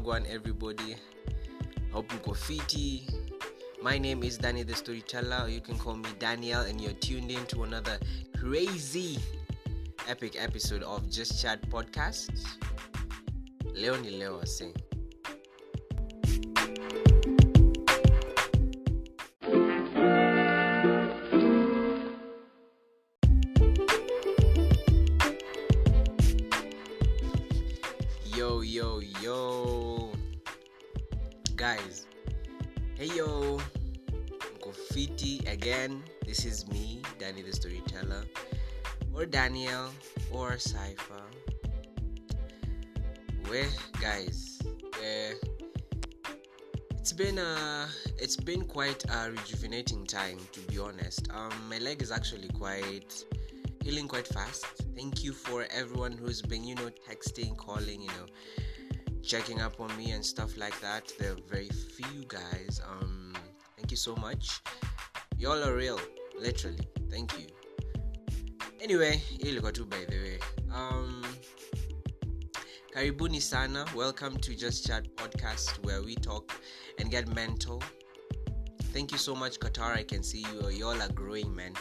Wagwan everybody. Hope mko fiti. My name is Danny the Storyteller. You can call me Daniel, and you're tuned in to another crazy epic episode of Just Chat Podcast. Leo ni leo ase. Yo guys, hey yo, mko fiti again. This is me, Danny the Storyteller, or Daniel, or Cypher. Well guys, it's been quite a rejuvenating time, to be honest. My leg is actually healing quite fast. Thank you for everyone who's been, texting, calling, checking up on me and stuff like that. There are very few guys. Thank you so much. Y'all are real, literally. Thank you. Anyway, ilikuwa tu by the way. Karibuni sana. Welcome to Just Chat Podcast, where we talk and get mental. Thank you so much, Qatar. I can see you. Y'all are growing, man.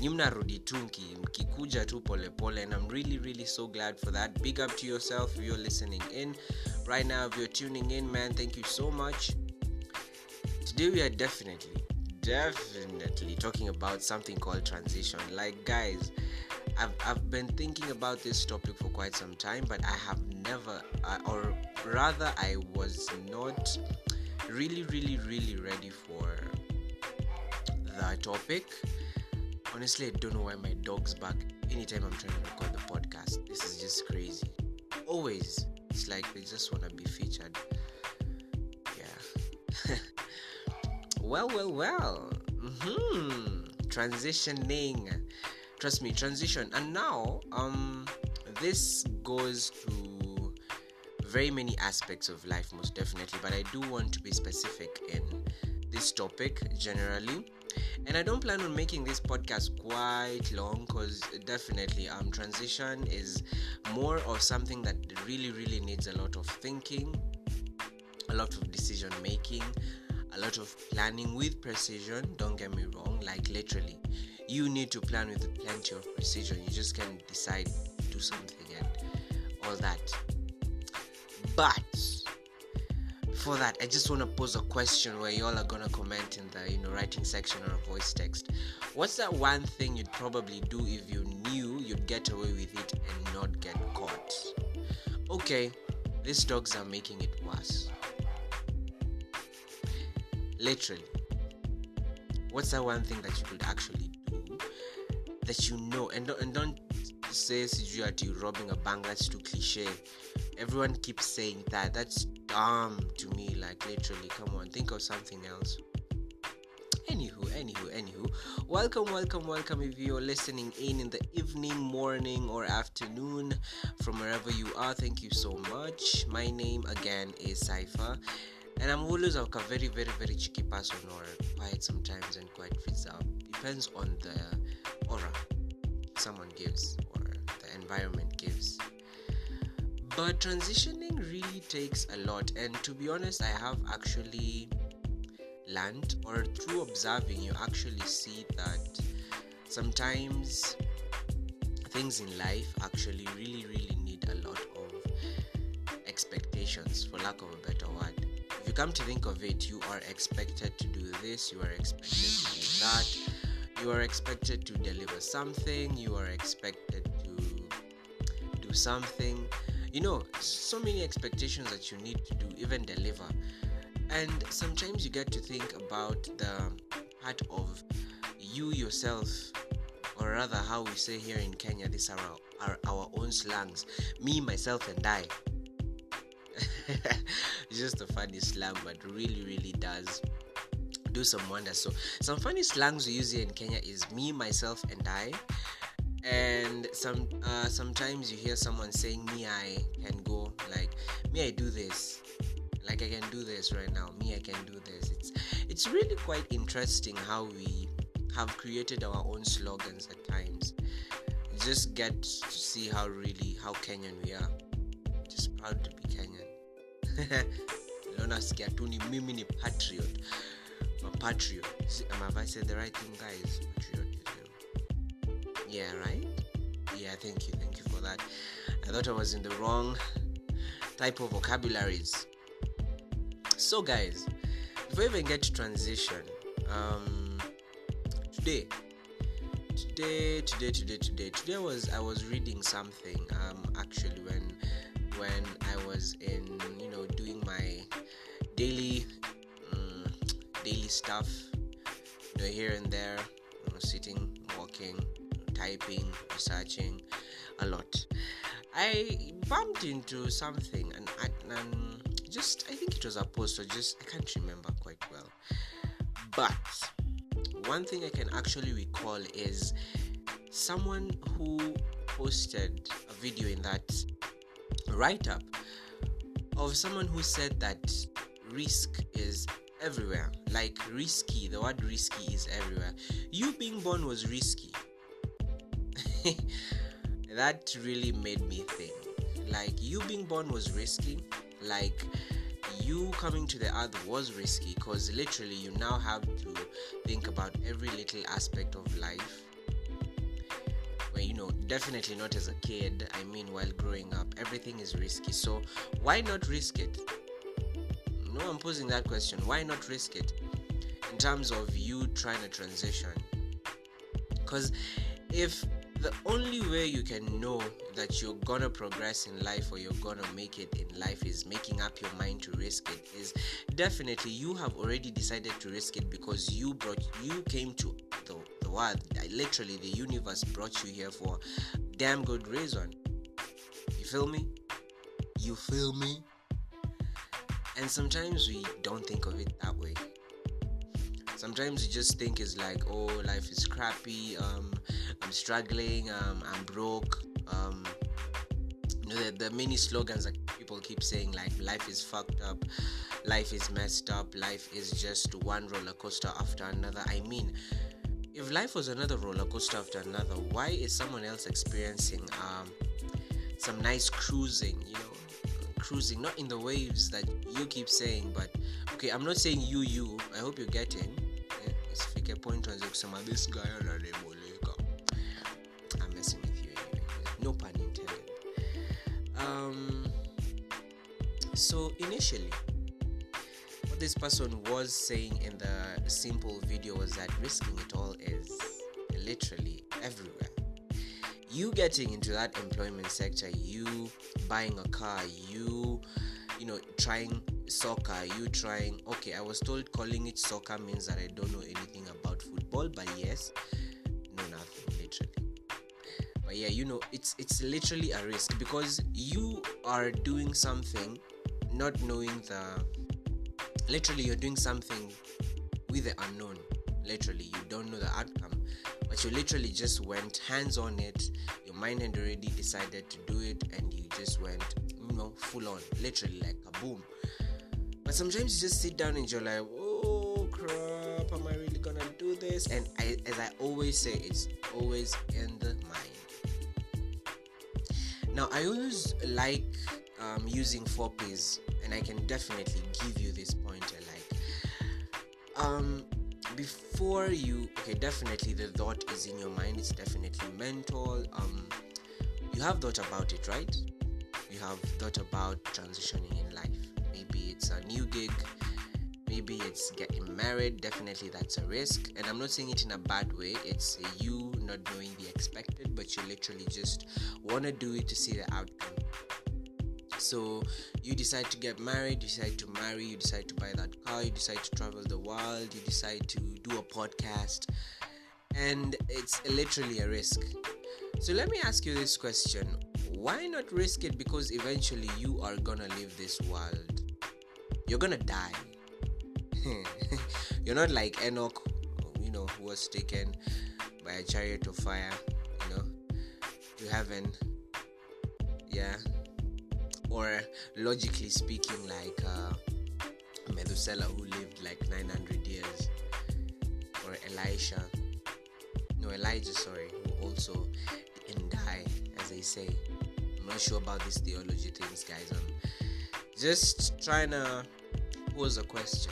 Mnarudi tu mkikuja tu pole pole, and I'm really so glad for that. Big up to yourself if you're listening in right now. If you're tuning in, man, thank you so much. Today we are definitely talking about something called transition. Like, guys, I've been thinking about this topic for quite some time, but I have never, or rather I was not really ready for the topic. Honestly, I don't know why my dog's back anytime I'm trying to record the podcast. This is just crazy. Always, it's like they just want to be featured. Yeah. Well. Transitioning. Trust me, transition. And now, this goes to very many aspects of life, most definitely. But I do want to be specific in this topic generally. And I don't plan on making this podcast quite long, because definitely transition is more of something that really needs a lot of thinking, a lot of decision making, a lot of planning with precision. Don't get me wrong, like literally you need to plan with plenty of precision. You just can't decide to do something and all that. But for that, I just want to pose a question where y'all are gonna comment in the writing section or a voice text. What's that one thing you'd probably do if you knew you'd get away with it and not get caught? Okay, these dogs are making it worse. Literally, what's that one thing that you could actually do that you know, and don't say you're robbing a bank? That's too cliche. Everyone keeps saying that. That's dumb to me. Like, literally, come on, think of something else. Anywho, welcome if you're listening in the evening, morning, or afternoon from wherever you are. Thank you so much. My name again is Cypher, and I'm always like a very cheeky person, or quiet sometimes and quite reserved. Depends on the aura someone gives or the environment gives. But transitioning really takes a lot, and to be honest, I have actually learned, or through observing, you actually see that sometimes things in life actually really need a lot of expectations, for lack of a better word. If you come to think of it, you are expected to do this, you are expected to do that, you are expected to deliver something, you are expected to do something. So many expectations that you need to do, even deliver. And sometimes you get to think about the part of you yourself, or rather how we say here in Kenya, these are our own slangs. Me, myself, and I. It's just a funny slang, but really does do some wonders. So some funny slangs we use here in Kenya is me, myself, and I. And sometimes you hear someone saying me, I can go, like me, I do this, like I can do this right now, me, I can do this. It's really quite interesting how we have created our own slogans at times. Just get to see how Kenyan we are. Just proud to be Kenyan. Nasikia tu ni mimi ni patriot. I'm a patriot. Have I said the right thing, guys? Patriotism. Yeah, right? Yeah, thank you for that. I thought I was in the wrong type of vocabularies. So guys, before we even get to transition, today I was reading something actually when I was in doing my daily stuff, here and there, sitting, walking, typing, researching a lot. I bumped into something and I think it was a post, or I can't remember quite well. But one thing I can actually recall is someone who posted a video in that write-up of someone who said that risk is everywhere. Like risky, the word risky is everywhere. You being born was risky. That really made me think. Like, you being born was risky. Like, you coming to the earth was risky, because literally you now have to think about every little aspect of life. Well, definitely not as a kid. I mean, while growing up, everything is risky. So why not risk it? No, I'm posing that question. Why not risk it in terms of you trying to transition? Because if the only way you can know that you're gonna progress in life or you're gonna make it in life is making up your mind to risk it, is definitely you have already decided to risk it, because you came to the world. Literally, the universe brought you here for damn good reason. You feel me? And sometimes we don't think of it that way. Sometimes we just think it's like, oh, life is crappy, I'm struggling, I'm broke. The many slogans that people keep saying, like, life is fucked up, life is messed up, life is just one roller coaster after another. I mean, if life was another roller coaster after another, why is someone else experiencing some nice cruising, cruising, not in the waves that you keep saying, but okay, I'm not saying you, I hope you're getting. Isifike point wanze kusema this guy ananemoleka. I'm messing with you anyway. No pun intended. So initially, what this person was saying in the simple video was that risking it all is literally everywhere. You getting into that employment sector, you buying a car, you trying soccer, okay, I was told calling it soccer means that I don't know anything about football, but yes, know nothing, literally. But yeah, it's literally a risk, because you are doing something not knowing literally you're doing something with the unknown. Literally, you don't know the outcome, but you literally just went hands on it. Your mind had already decided to do it, and you just went full on, literally, like a boom. But sometimes you just sit down and you're like, oh crap, am I really gonna do this? And as I always say, it's always in the mind. Now, I always like using 4 P's, and I can definitely give you this pointer. Like, before you, okay, definitely the thought is in your mind. It's definitely mental. You have thought about it, right? You have thought about transitioning in life. Maybe it's a new gig, maybe it's getting married. Definitely that's a risk, and I'm not saying it in a bad way. It's you not knowing the expected, but you literally just want to do it to see the outcome. So you decide to get married, you decide to marry, you decide to buy that car, you decide to travel the world, you decide to do a podcast, and it's literally a risk. So let me ask you this question: why not risk it? Because eventually you are gonna leave this world. You're gonna die. You're not like Enoch, who was taken by a chariot of fire, to heaven. Yeah. Or logically speaking, like Methuselah, who lived like 900 years, or Elijah, who also didn't die, as they say. I'm not sure about these theology things, guys. I'm just trying to pose a question.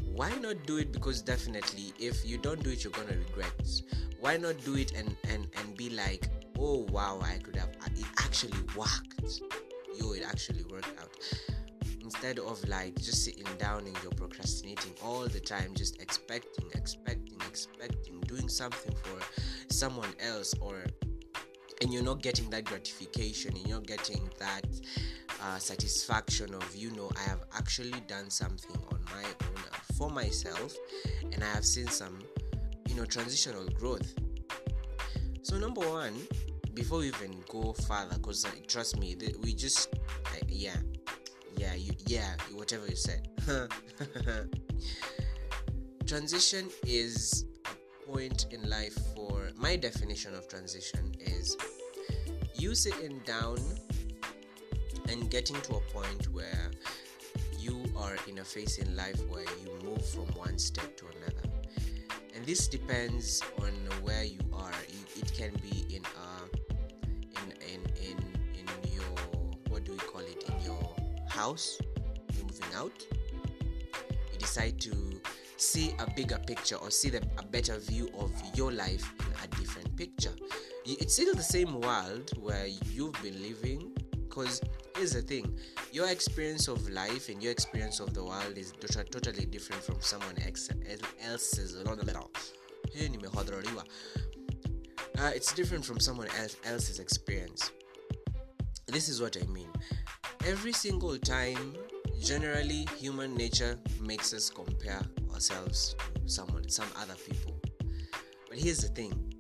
Why not do it? Because definitely if you don't do it, you're gonna regret. Why not do it and be like, oh wow, I could have, it actually worked. It actually worked out. Instead of like just sitting down and you're procrastinating all the time, just expecting, doing something for someone else, and you're not getting that gratification, and you're not getting that satisfaction of, I have actually done something on my own for myself, and I have seen some, transitional growth. So number one, before we even go further, because trust me, we just whatever you said. Transition is a point in life. For my definition of transition is you sitting down and getting to a point where you are in a phase in life where you move from one step to another, and this depends on where you are. It can be in your, what do we call it, in your house. You're moving out, you decide to see a bigger picture, or see a better view of your life in a different picture. It's still the same world where you've been living, because here's the thing, your experience of life and your experience of the world is totally different from someone else's. It's different from someone else's experience. This is what I mean. Every single time, generally, human nature makes us compare ourselves to some other people. But here's the thing,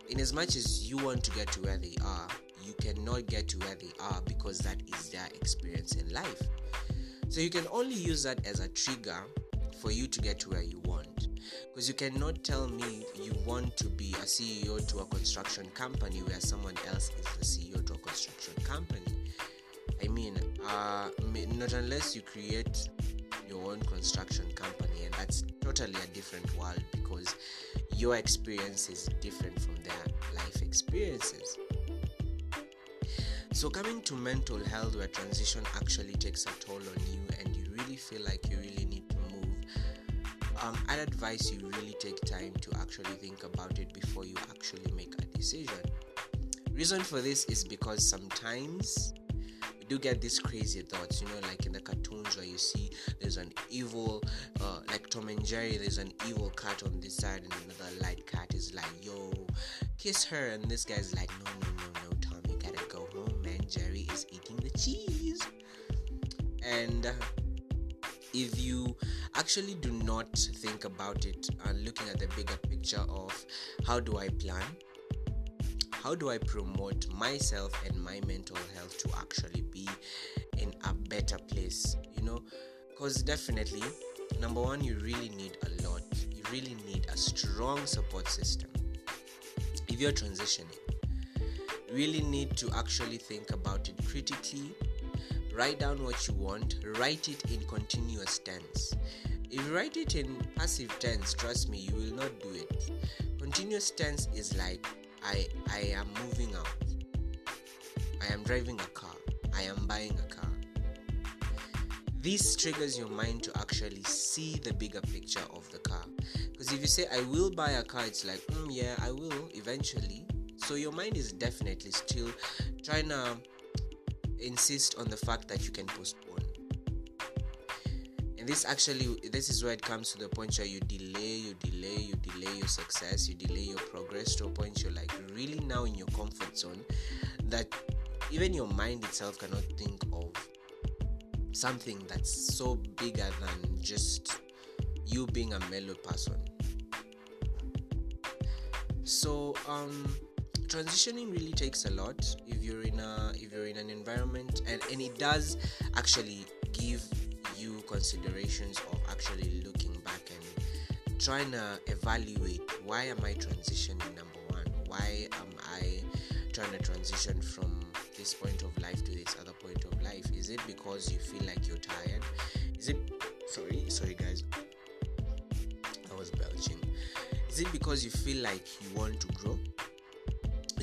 in as much as you want to get to where they are, you cannot get to where they are, because that is their experience in life. So you can only use that as a trigger for you to get to where you want. Because you cannot tell me you want to be a CEO to a construction company where someone else is the CEO to a construction company. I mean, not unless you create your own construction company, and that's totally a different world, because your experience is different from their life experiences. So coming to mental health, where transition actually takes a toll on you and you really feel like you really need to move, I'd advise you really take time to actually think about it before you actually make a decision. Reason for this is because sometimes we do get these crazy thoughts, like in the cartoons where you see there's an evil, like Tom and Jerry, there's an evil cat on this side and another light cat is like, yo, kiss her, and this guy's like, no, Tom, you gotta go home, man, Jerry is eating the cheese. And if you actually do not think about it and looking at the bigger picture of how do I plan, how do I promote myself and my mental health to actually be in a better place, because definitely, number one, you really need a lot. You really need a strong support system. If you're transitioning, you really need to actually think about it critically. Write down what you want. Write it in continuous tense. If you write it in passive tense, trust me, you will not do it. Continuous tense is like, I am moving out. I am driving a car. I am buying a car. This triggers your mind to actually see the bigger picture of the car. Because if you say, I will buy a car, it's like, yeah, I will eventually. So your mind is definitely still trying to insist on the fact that you can postpone. And this is where it comes to the point where you delay your success, you delay your progress to a point you're like really now in your comfort zone that even your mind itself cannot think of something that's so bigger than just you being a mellow person. So transitioning really takes a lot if you're in an environment, and it does actually give you considerations of actually looking back and trying to evaluate, why am I transitioning? Number one, why am I trying to transition from this point of life to this other point of life? Is it because you feel like you're tired? Is it sorry guys, I was belching. Is it because you feel like you want to grow?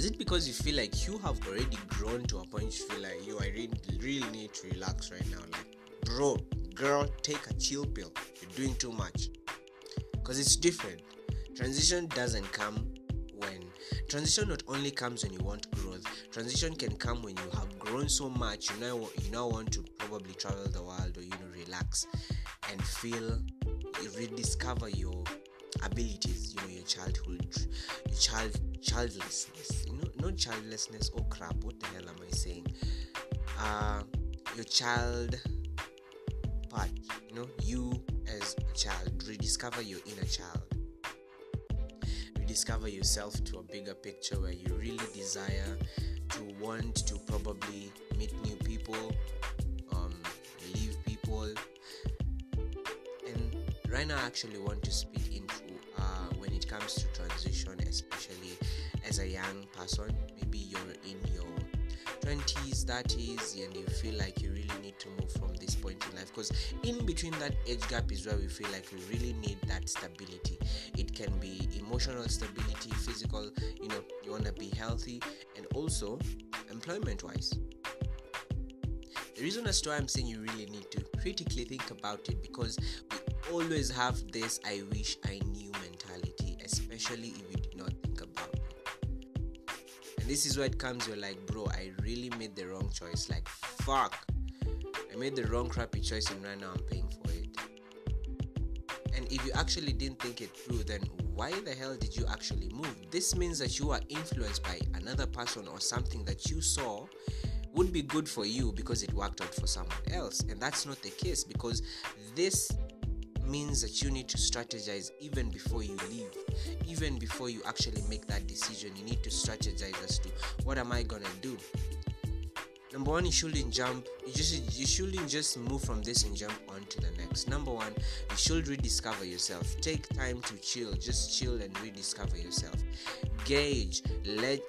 Is it because you feel like you have already grown to a point you feel like, I really need to relax right now? Like, bro, girl, take a chill pill. You're doing too much. Because it's different. Transition not only comes when you want growth. Transition can come when you have grown so much, you now want to probably travel the world or relax and rediscover your abilities, your childhood, your childlessness, not childlessness, oh crap, what the hell am I saying? Your child part, you as a child, rediscover your inner child. Rediscover yourself to a bigger picture where you really desire to want to probably meet new people, leave people. And right now I actually want to speak into when it comes to transition, especially as a young person. Maybe you're in your 20s, 30s, and you feel like you really need to move from this point in life, because in between that age gap is where we feel like we really need that stability. It can be emotional stability, physical, you want to be healthy, and also employment wise. The reason as to why I'm saying you really need to critically think about it, because we always have this I wish I knew mentality, especially if you did not think about it. And this is where it comes, you're like, bro, I really made the wrong choice. Like, fuck, I made the wrong crappy choice and right now I'm paying for it. And if you actually didn't think it through, then why the hell did you actually move? This means that you are influenced by another person or something that you saw would be good for you because it worked out for someone else. And that's not the case, because this means that you need to strategize even before you leave. Even before you actually make that decision, you need to strategize as to what am I gonna do. Number one, you shouldn't just move from this and jump on to the next. Number one, you should rediscover yourself. Take time to chill. Just chill and rediscover yourself. Gauge.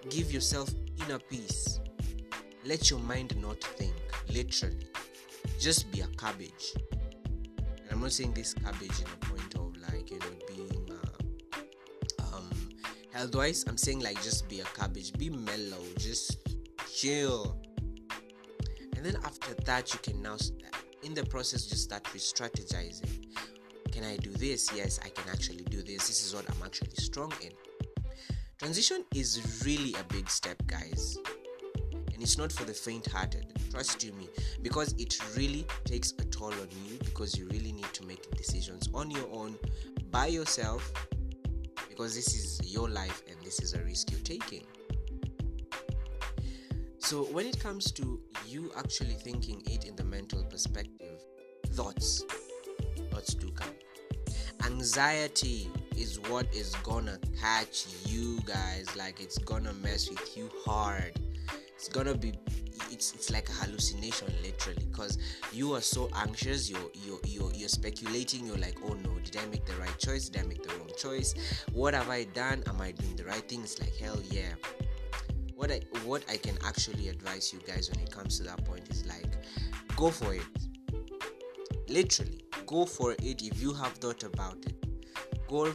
Give yourself inner peace. Let your mind not think. Literally. Just be a cabbage. And I'm not saying this cabbage in a point of like, being health-wise. I'm saying like just be a cabbage. Be mellow. Just chill. And then after that, you can now, in the process, just start re-strategizing. Can I do this? Yes, I can actually do this. This is what I'm actually strong in. Transition is really a big step, guys. And it's not for the faint-hearted. Trust you me. Because it really takes a toll on you, because you really need to make decisions on your own, by yourself, because this is your life and this is a risk you're taking. So when it comes to you actually thinking it in the mental perspective, thoughts do come. Anxiety is what is gonna catch you guys. Like, it's gonna mess with you hard. It's gonna be, it's like a hallucination, literally, because you are so anxious. You're speculating. You're like, oh no, did I make the right choice? Did I make the wrong choice? What have I done? Am I doing the right thing? It's like, hell yeah. What I can actually advise you guys when it comes to that point is like, go for it. Literally, go for it. If you have thought about it, go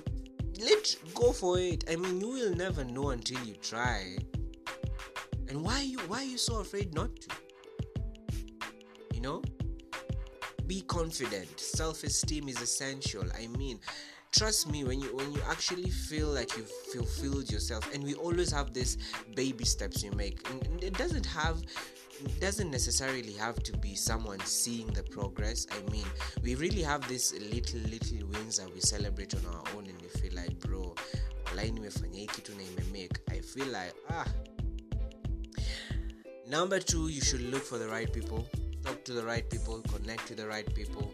for it. I mean, you will never know until you try. And why are you so afraid not to? Be confident. Self-esteem is essential. I mean, trust me, when you actually feel like you've fulfilled yourself, and we always have this baby steps you make, and it doesn't necessarily have to be someone seeing the progress. I mean, we really have these little wins that we celebrate on our own, and we feel like, bro, walai nimefanya hii kitu na imemake. I feel like Number 2, you should look for the right people. Talk to the right people, connect to the right people.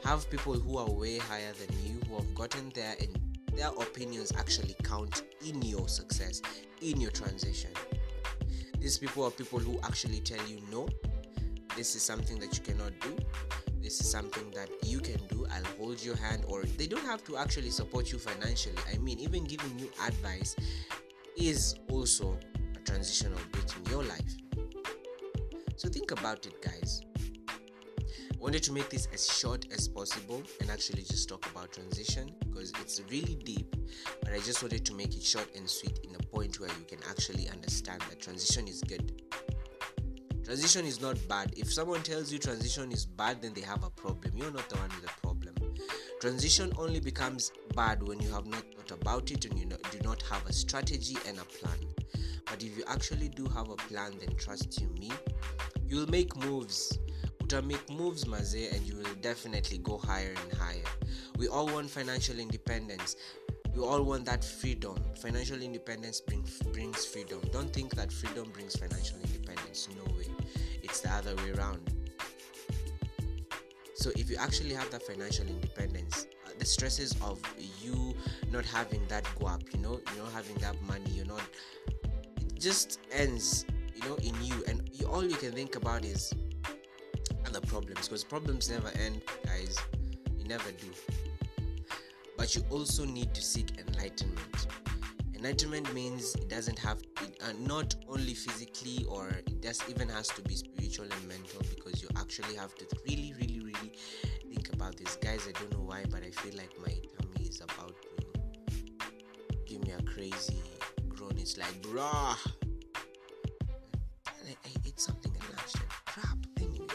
Have people who are way higher than you, who have gotten there, and their opinions actually count in your success, in your transition. These people are people who actually tell you, no, this is something that you cannot do. This is something that you can do. I'll hold your hand. Or they don't have to actually support you financially. I mean, even giving you advice is also a transitional bit in your life. So think about it, guys. I wanted to make this as short as possible and actually just talk about transition because it's really deep, but I just wanted to make it short and sweet in a point where you can actually understand that transition is good. Transition is not bad. If someone tells you transition is bad, then they have a problem. You're not the one with the problem. Transition only becomes bad when you have not thought about it and you do not have a strategy and a plan. But if you actually do have a plan, then trust you me, you'll make moves. Make moves, maze, and you will definitely go higher and higher. We all want financial independence. We all want that freedom. Financial independence brings freedom. Don't think that freedom brings financial independence. No way. It's the other way around. So if you actually have that financial independence, the stresses of you not having that guap, you're not having that money, it just ends, in you. And all you can think about is other problems, because problems never end, guys. You never do. But you also need to seek enlightenment. Enlightenment means it doesn't have not only physically, or it just even has to be spiritual and mental, because you actually have to really, really, really think about this. Guys, I don't know why, but I feel like my tummy is about to give me a crazy groan. It's like, bruh, I ate something at lunchtime. Crap. Anyway,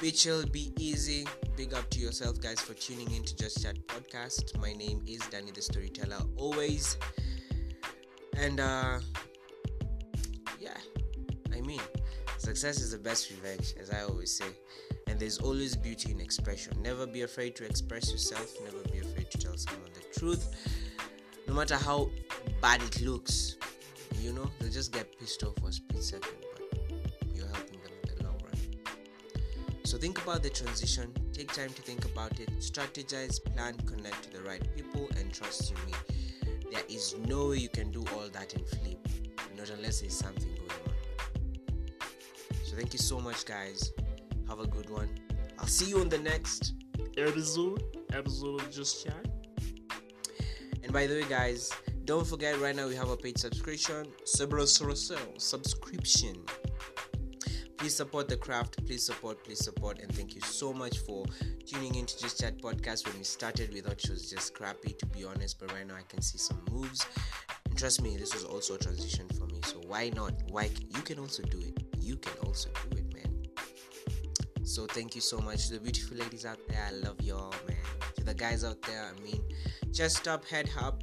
be chill, be easy. Big up to yourself, guys, for tuning in to Just Chat Podcast. My name is Danny the Storyteller, always. And success is the best revenge, as I always say. And there's always beauty in expression. Never be afraid to express yourself. Never be afraid to tell someone the truth, no matter how bad it looks. They'll just get pissed off for a split second, but you're helping them in the long run. So think about the transition. Take time to think about it. Strategize, plan, connect to the right people, and trust you me, there is no way you can do all that and flip, not unless there's something going on. So thank you so much, guys. Have a good one. I'll see you on the next episode of Just Chat. And by the way, guys, don't forget, right now we have a paid subscription. Please support the craft. Please support. And thank you so much for tuning in to Just Chat Podcast. When we started, we thought it was just crappy, to be honest. But right now I can see some moves. And trust me, this was also a transition for me. So why not? You can also do it. Man. So thank you so much to the beautiful ladies out there. I love y'all, man. To the guys out there, chest up, head up.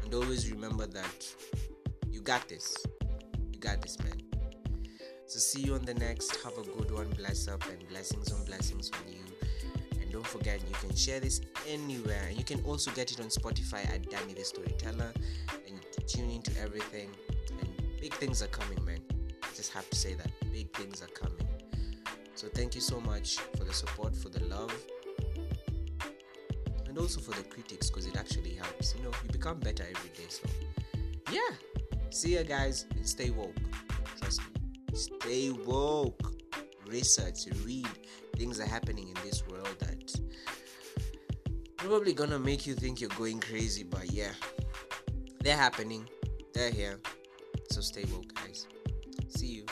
And always remember that you got this. Man. So see you on the next. Have a good one. Bless up, and blessings on you. And don't forget, you can share this anywhere. And you can also get it on Spotify at Danny the Storyteller. And tune into everything. And big things are coming, man. I just have to say that. Big things are coming. So thank you so much for the support, for the love. And also for the critics, because it actually helps. You become better every day. So yeah. See ya, guys. And stay woke. Trust me. Stay woke. Research, read. Things are happening in this world that probably gonna make you think you're going crazy, but yeah, they're happening. They're here. So stay woke, guys. See you.